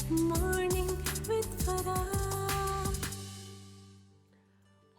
Morning with Farah.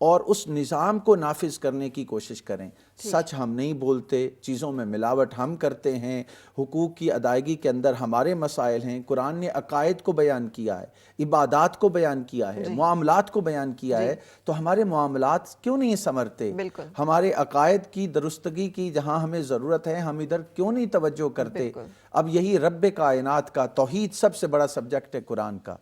اور اس نظام کو نافذ کرنے کی کوشش کریں. سچ ہم نہیں بولتے، چیزوں میں ملاوٹ ہم کرتے ہیں، حقوق کی ادائیگی کے اندر ہمارے مسائل ہیں. قرآن نے عقائد کو بیان کیا ہے، عبادات کو بیان کیا ہے، معاملات کو بیان کیا ہے. تو ہمارے معاملات کیوں نہیں سنورتے؟ ہمارے عقائد کی درستگی کی جہاں ہمیں ضرورت ہے ہم ادھر کیوں نہیں توجہ کرتے؟ اب یہی رب کائنات کا توحید سب سے بڑا سبجیکٹ ہے قرآن کا.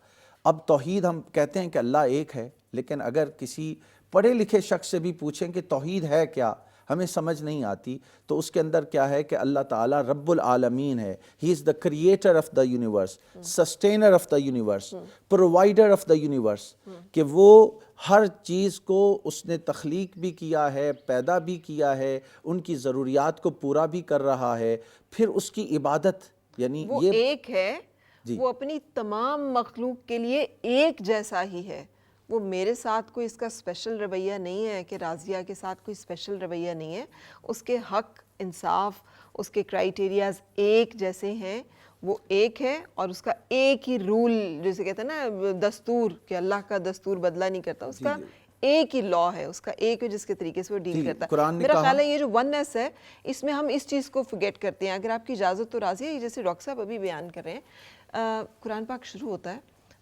اب توحید ہم کہتے ہیں کہ اللہ ایک ہے، لیکن اگر کسی پڑھے لکھے شخص سے بھی پوچھیں کہ توحید ہے کیا، ہمیں سمجھ نہیں آتی. تو اس کے اندر کیا ہے کہ اللہ تعالیٰ رب العالمین ہے. He is the creator of the universe, sustainer of the universe, provider of the universe. کہ وہ ہر چیز کو اس نے تخلیق بھی کیا ہے، پیدا بھی کیا ہے، ان کی ضروریات کو پورا بھی کر رہا ہے. پھر اس کی عبادت، یعنی وہ یہ ایک ہے، وہ اپنی تمام مخلوق کے لیے ایک جیسا ہی ہے. وہ میرے ساتھ کوئی اس کا اسپیشل رویہ نہیں ہے کہ راضیہ کے ساتھ کوئی اسپیشل رویہ نہیں ہے. اس کے حق، انصاف، اس کے کرائیٹیریاز ایک جیسے ہیں. وہ ایک ہے اور اس کا ایک ہی رول، جیسے کہتے ہیں نا دستور، کہ اللہ کا دستور بدلا نہیں کرتا، اس کا ایک ہی لا ہے، اس کا ایک ہے جس کے طریقے سے وہ ڈیل کرتا ہے. میرا خیال ہے یہ جو وننس ہے اس میں ہم اس چیز کو فرگیٹ کرتے ہیں. اگر آپ کی اجازت تو راضی ہے، جیسے ڈاکٹر صاحب ابھی بیان کر رہے ہیں، قرآن پاک شروع ہوتا ہے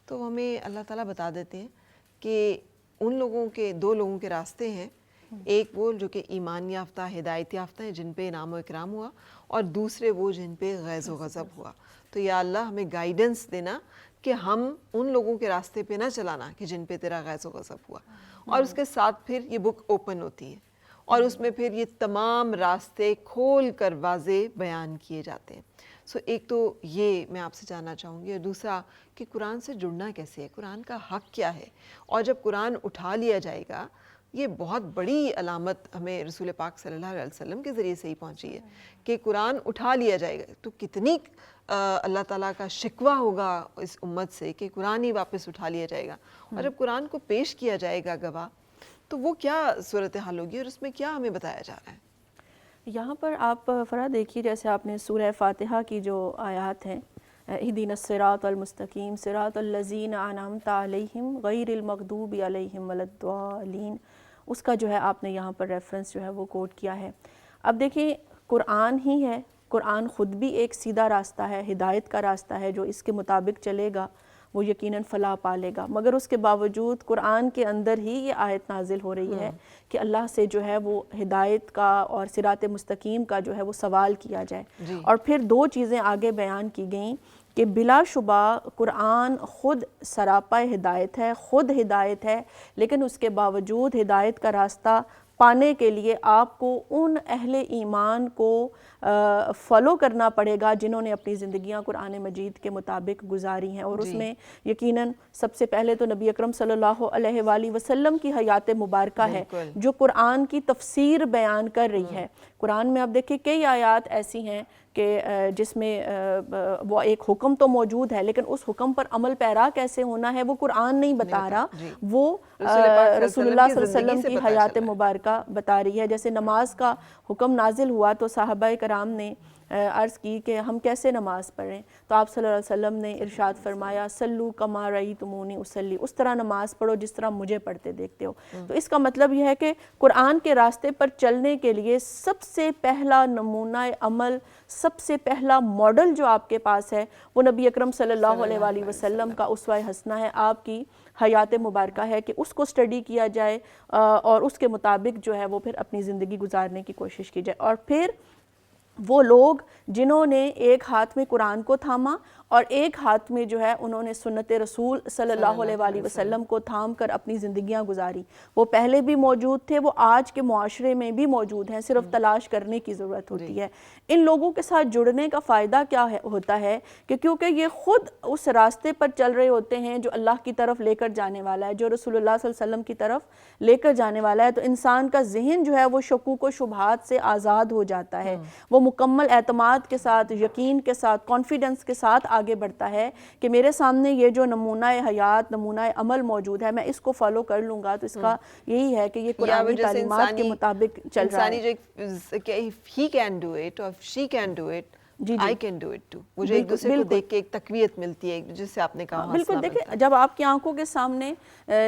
تو ہمیں اللہ تعالیٰ بتا دیتے ہیں کہ ان لوگوں کے دو لوگوں کے راستے ہیں. ایک وہ جو کہ ایمان یافتہ، ہدایت یافتہ ہیں، جن پہ انعام و اکرام ہوا، اور دوسرے وہ جن پہ غیظ و غضب ہوا. تو یا اللہ ہمیں گائیڈنس دینا کہ ہم ان لوگوں کے راستے پہ نہ چلانا کہ جن پہ تیرا غیظ و غضب ہوا. اور اس کے ساتھ پھر یہ بک اوپن ہوتی ہے اور اس میں پھر یہ تمام راستے کھول کر واضح بیان کیے جاتے ہیں. سو ایک تو یہ میں آپ سے جاننا چاہوں گی، اور دوسرا کہ قرآن سے جڑنا کیسے ہے، قرآن کا حق کیا ہے. اور جب قرآن اٹھا لیا جائے گا، یہ بہت بڑی علامت ہمیں رسول پاک صلی اللہ علیہ وسلم کے ذریعے سے ہی پہنچی ہے کہ قرآن اٹھا لیا جائے گا تو کتنی اللہ تعالیٰ کا شکوہ ہوگا اس امت سے کہ قرآن ہی واپس اٹھا لیا جائے گا. اور جب قرآن کو پیش کیا جائے گا گواہ، تو وہ کیا صورتحال ہوگی اور اس میں کیا ہمیں بتایا جا رہا ہے؟ یہاں پر آپ فرا دیکھیے، جیسے آپ نے سورہ فاتحہ کی جو آیات ہیں، اہدنا الصراط المستقیم صراط الذین انعمت علیہم غیر المغضوب علیہم ولا الضالین، اس کا جو ہے آپ نے یہاں پر ریفرنس جو ہے وہ کوٹ کیا ہے. اب دیکھیں قرآن ہی ہے، قرآن خود بھی ایک سیدھا راستہ ہے، ہدایت کا راستہ ہے. جو اس کے مطابق چلے گا وہ یقیناً فلاح پالے گا. مگر اس کے باوجود قرآن کے اندر ہی یہ آیت نازل ہو رہی ہے کہ اللہ سے جو ہے وہ ہدایت کا اور صراط مستقیم کا جو ہے وہ سوال کیا جائے. اور پھر دو چیزیں آگے بیان کی گئیں کہ بلا شبہ قرآن خود سراپا ہدایت ہے، خود ہدایت ہے، لیکن اس کے باوجود ہدایت کا راستہ پانے کے لیے آپ کو ان اہل ایمان کو فالو کرنا پڑے گا جنہوں نے اپنی زندگیاں قرآن مجید کے مطابق گزاری ہیں. اور اس میں یقیناً سب سے پہلے تو نبی اکرم صلی اللہ علیہ وآلہ وسلم کی حیات مبارکہ ہے جو قرآن کی تفسیر بیان کر رہی ہے. قرآن میں آپ دیکھیں کئی آیات ایسی ہیں کہ جس میں وہ ایک حکم تو موجود ہے لیکن اس حکم پر عمل پیرا کیسے ہونا ہے وہ قرآن نہیں بتا رہا، وہ رسول اللہ صلی اللہ علیہ وسلم کی حیات مبارکہ بتا رہی ہے. جیسے نماز کا حکم نازل ہوا تو صحابہ کرام نے عرض کی کہ ہم کیسے نماز پڑھیں، تو آپ صلی اللہ علیہ وسلم نے ارشاد فرمایا سلو کما رأیتمونی اصلی، اس طرح نماز پڑھو جس طرح مجھے پڑھتے دیکھتے ہو. تو اس کا مطلب یہ ہے کہ قرآن کے راستے پر چلنے کے لیے سب سے پہلا نمونہ عمل، سب سے پہلا ماڈل جو آپ کے پاس ہے وہ نبی اکرم صلی اللہ علیہ وآلہ وسلم کا اسوہ حسنہ ہے، آپ کی حیات مبارکہ ہے کہ اس کو اسٹڈی کیا جائے اور اس کے مطابق جو ہے وہ پھر اپنی زندگی گزارنے کی کوشش کی جائے. اور پھر وہ لوگ جنہوں نے ایک ہاتھ میں قرآن کو تھاما اور ایک ہاتھ میں جو ہے انہوں نے سنت رسول صلی اللہ علیہ وآلہ وسلم کو تھام کر اپنی زندگیاں گزاری، وہ پہلے بھی موجود تھے، وہ آج کے معاشرے میں بھی موجود ہیں، صرف تلاش کرنے کی ضرورت ہوتی ہے. ان لوگوں کے ساتھ جڑنے کا فائدہ کیا ہوتا ہے کہ کیونکہ یہ خود اس راستے پر چل رہے ہوتے ہیں جو اللہ کی طرف لے کر جانے والا ہے، جو رسول اللہ صلی اللہ علیہ وسلم کی طرف لے کر جانے والا ہے. تو انسان کا ذہن جو ہے وہ شکوک و شبہات سے آزاد ہو جاتا ہے، وہ مکمل اعتماد کے ساتھ، یقین کے ساتھ، کانفیڈنس کے ساتھ آگے بڑھتا ہے کہ میرے سامنے یہ جو نمونہ حیات، نمونہ عمل موجود ہے میں اس کو فالو کر لوں گا. تو اس کا یہی ہے کہ یہ قرآنی تعلیمات کے مطابق چل رہا ہے. he can do it or she can do it, G I can do it too. مجھے ایک دوسرے کو دیکھ کے ایک تقویت ملتی ہے جس سے آپ نے کہا بالکل. دیکھیں جب آپ کی آنکھوں کے سامنے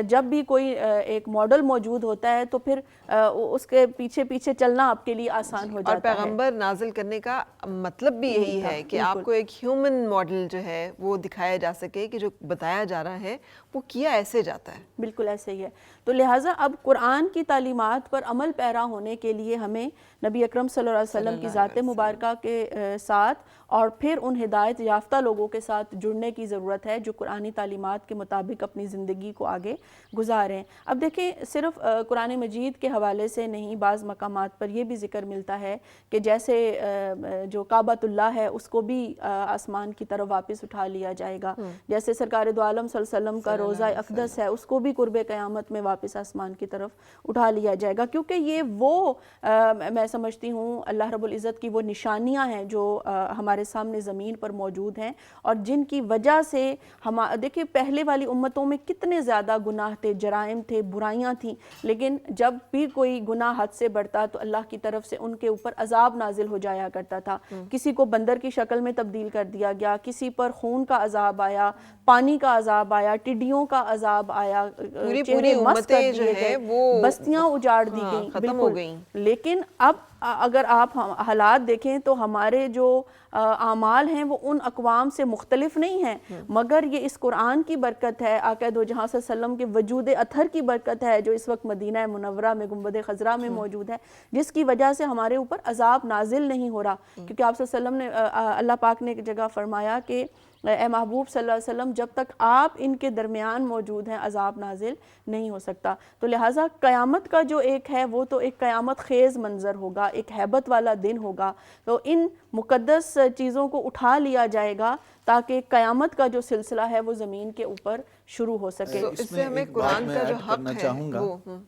جب بھی کوئی ایک ماڈل موجود ہوتا ہے تو پھر اس کے پیچھے پیچھے چلنا آپ کے لیے آسان ہو جاتا ہے. اور پیغمبر نازل کرنے کا مطلب بھی یہی ہے کہ آپ کو ایک ہیومن ماڈل جو ہے وہ دکھایا جا سکے کہ جو بتایا جا رہا ہے وہ کیا ایسے جاتا ہے. بالکل ایسے ہی ہے. تو لہٰذا اب قرآن کی تعلیمات پر عمل پیرا ہونے کے لیے ہمیں نبی اکرم صلی اللہ علیہ وسلم کی ذات مبارکہ کے ساتھ اور پھر ان ہدایت یافتہ لوگوں کے ساتھ جڑنے کی ضرورت ہے جو قرآنی تعلیمات کے مطابق اپنی زندگی کو آگے گزاریں. اب دیکھیں صرف قرآن مجید کے حوالے سے نہیں، بعض مقامات پر یہ بھی ذکر ملتا ہے کہ جیسے جو کعبۃ اللہ ہے اس کو بھی آسمان کی طرف واپس اٹھا لیا جائے گا، جیسے سرکار دو عالم صلی اللہ علیہ وسلم کا روضہ اقدس ہے اس کو بھی قرب قیامت میں واپس آسمان کی طرف اٹھا لیا جائے گا، کیونکہ یہ وہ میں سمجھتی ہوں اللہ رب العزت کی وہ نشانیاں ہیں جو ہمارے سامنے زمین پر موجود ہیں اور جن کی وجہ سے دیکھیں پہلے والی امتوں میں کتنے زیادہ گناہ تھے، جرائم تھے، برائیاں تھیں، لیکن جب بھی کوئی گناہ حد سے بڑھتا تو اللہ کی طرف سے ان کے اوپر عذاب نازل ہو جایا کرتا تھا. کسی کو بندر کی شکل میں تبدیل کر دیا گیا، کسی پر خون کا عذاب آیا، پانی کا عذاب آیا، ٹڈیوں کا عذاب آیا، پوری امتیں جو ہے وہ بستیاں اجاڑ دی گئیں، ختم ہو گئیں. لیکن اب اگر آپ حالات دیکھیں تو ہمارے جو اعمال ہیں وہ ان اقوام سے مختلف نہیں ہیں، مگر یہ اس قرآن کی برکت ہے، آقا دو جہاں صلی اللہ علیہ وسلم کے وجود اطہر کی برکت ہے جو اس وقت مدینہ منورہ میں گنبد خضرا میں موجود ہے، جس کی وجہ سے ہمارے اوپر عذاب نازل نہیں ہو رہا. کیونکہ آپ صلی اللہ علیہ وسلم نے اللہ پاک نے ایک جگہ فرمایا کہ اے محبوب صلی اللہ علیہ وسلم جب تک آپ ان کے درمیان موجود ہیں عذاب نازل نہیں ہو سکتا. تو لہٰذا قیامت کا جو ایک ہے وہ تو ایک قیامت خیز منظر ہوگا، ایک ہیبت والا دن ہوگا. تو ان مقدس چیزوں کو اٹھا لیا جائے گا تاکہ قیامت کا جو سلسلہ ہے وہ زمین کے اوپر شروع ہو سکے. اس سے ہمیں قرآن کا جو حق ہے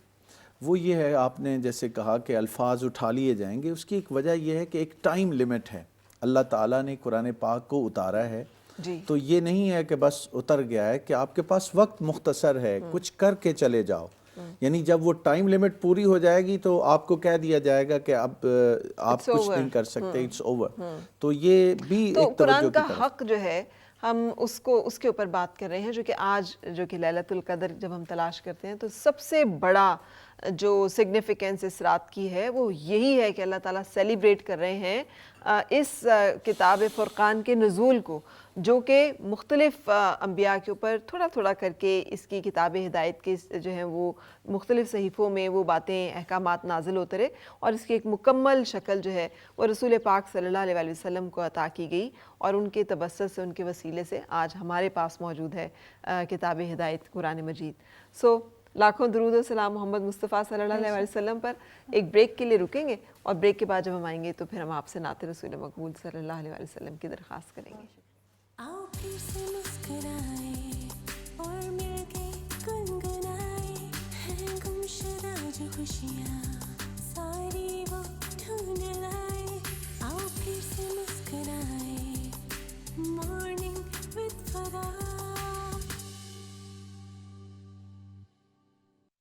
وہ یہ ہے، آپ نے جیسے کہا کہ الفاظ اٹھا لیے جائیں گے، اس کی ایک وجہ یہ ہے کہ ایک ٹائم لیمٹ ہے. اللہ تعالیٰ نے قرآن پاک کو اتارا ہے تو یہ نہیں ہے کہ بس اتر گیا ہے، کہ آپ کے پاس وقت مختصر ہے، کچھ کر کے چلے جاؤ. یعنی جب وہ ٹائم لیمٹ پوری ہو جائے گی تو آپ کو کہہ دیا جائے گا کہ اب آپ کچھ نہیں کر سکتے، اٹس اوور. تو یہ بھی ایک قرآن کا حق جو ہے ہم اس کے اوپر بات کر رہے ہیں، جو کہ آج جو کہ لیلۃ القدر جب ہم تلاش کرتے ہیں تو سب سے بڑا جو سگنیفیکنس اس رات کی ہے وہ یہی ہے کہ اللہ تعالیٰ سیلیبریٹ کر رہے ہیں اس کتاب فرقان کے نزول کو، جو کہ مختلف انبیاء کے اوپر تھوڑا تھوڑا کر کے اس کی کتاب ہدایت کے جو ہیں وہ مختلف صحیفوں میں وہ باتیں احکامات نازل ہوتے رہے، اور اس کی ایک مکمل شکل جو ہے وہ رسول پاک صلی اللہ علیہ وسلم کو عطا کی گئی، اور ان کے تبسط سے، ان کے وسیلے سے آج ہمارے پاس موجود ہے کتاب ہدایت قرآن مجید. سو لاکھوں درود و سلام محمد مصطفیٰ صلی اللہ علیہ وسلم پر. ایک بریک کے لیے رکیں گے اور بریک کے بعد جب ہم آئیں گے تو پھر ہم آپ سے نعت رسول مقبول صلی اللہ علیہ وسلم کی درخواست کریں گے. آؤ پھر سے مسکرائے اور مل کے گنگنائے، ہیں گمشدہ جو خوشیاں ساری وہ ڈھونڈ لائے. آؤ پھر سے مسکرائے